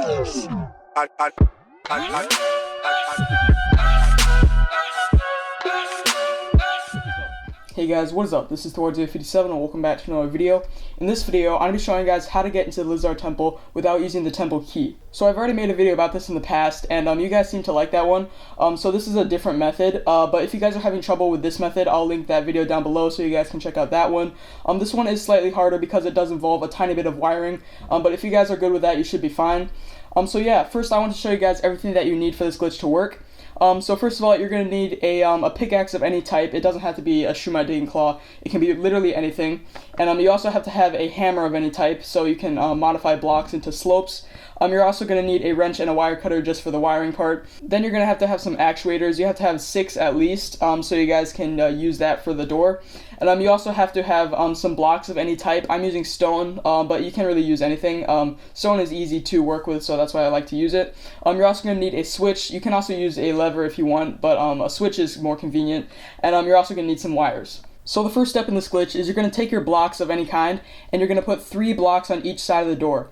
Hey guys, what is up? This is Terraria and welcome back to another video. In this video, I'm going to be showing you guys how to get into the Lizhard Temple without using the temple key. So I've already made a video about this in the past, and you guys seem to like that one. So this is a different method, but if you guys are having trouble with this method, I'll link that video down below so you guys can check out that one. This one is slightly harder because it does involve a tiny bit of wiring, but if you guys are good with that, you should be fine. So yeah, first I want to show you guys everything that you need for this glitch to work. So first of all, you're going to need a pickaxe of any type. It doesn't have to be a shumai digging claw. It can be literally anything. And you also have to have a hammer of any type, so you can modify blocks into slopes. You're also going to need a wrench and a wire cutter just for the wiring part. Then you're going to have some actuators. You have to have 6 at least, so you guys can use that for the door. And you also have to have some blocks of any type. I'm using stone, but you can really use anything. Stone is easy to work with, so that's why I like to use it. You're also going to need a switch. You can also use a lever if you want, but a switch is more convenient. And you're also going to need some wires. So the first step in this glitch is you're going to take your blocks of any kind, and you're going to put 3 blocks on each side of the door.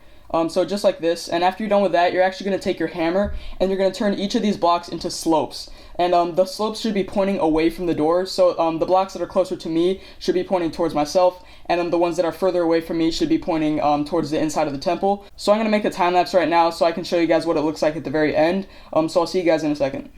So just like this, and after you're done with that, you're actually going to take your hammer, and you're going to turn each of these blocks into slopes. And the slopes should be pointing away from the door, so the blocks that are closer to me should be pointing towards myself, and the ones that are further away from me should be pointing towards the inside of the temple. So I'm going to make a time lapse right now so I can show you guys what it looks like at the very end. So I'll see you guys in a second.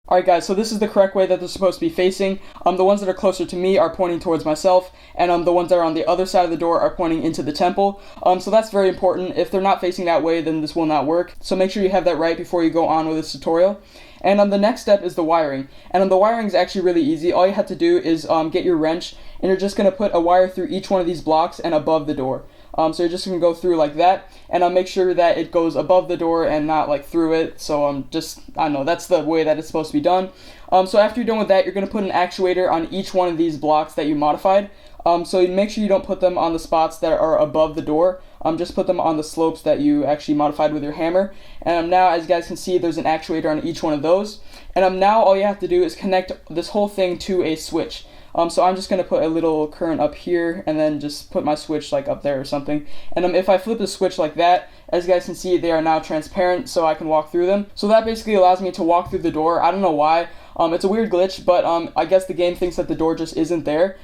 Alright guys, so this is the correct way that they're supposed to be facing. The ones that are closer to me are pointing towards myself, and the ones that are on the other side of the door are pointing into the temple. So that's very important. If they're not facing that way, then this will not work. So make sure you have that right before you go on with this tutorial. And the next step is the wiring. And the wiring is actually really easy. All you have to do is get your wrench, and you're just going to put a wire through each one of these blocks and above the door. So you're just going to go through like that, and make sure that it goes above the door and not like through it. So I don't know, that's the way that it's supposed to be done. So after you're done with that, you're going to put an actuator on each one of these blocks that you modified. So you make sure you don't put them on the spots that are above the door. Just put them on the slopes that you actually modified with your hammer. And now, as you guys can see, there's an actuator on each one of those. And now all you have to do is connect this whole thing to a switch. So I'm just going to put a little current up here, and then just put my switch like up there or something. And if I flip the switch like that, as you guys can see, they are now transparent, so I can walk through them. So that basically allows me to walk through the door. I don't know why. It's a weird glitch, but I guess the game thinks that the door just isn't there.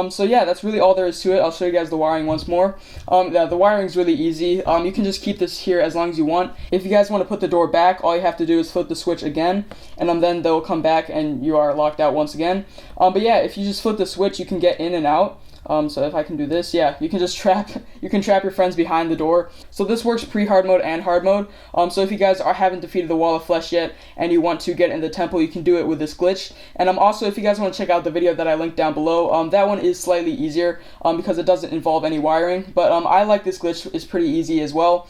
So yeah, that's really all there is to it. I'll show you guys the wiring once more. Yeah, the wiring is really easy. You can just keep this here as long as you want. If you guys want to put the door back, all you have to do is flip the switch again, and then they'll come back and you are locked out once again. But yeah, if you just flip the switch, you can get in and out. So if I can do this, yeah, you can just trap your friends behind the door. So this works pre-hard mode and hard mode. So if you guys haven't defeated the wall of flesh yet and you want to get in the temple, you can do it with this glitch. And also, if you guys want to check out the video that I linked down below, that one is slightly easier because it doesn't involve any wiring. But I like this glitch. It's pretty easy as well.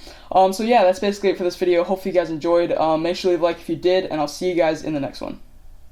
So yeah, that's basically it for this video. Hopefully you guys enjoyed. Make sure to leave a like if you did, and I'll see you guys in the next one.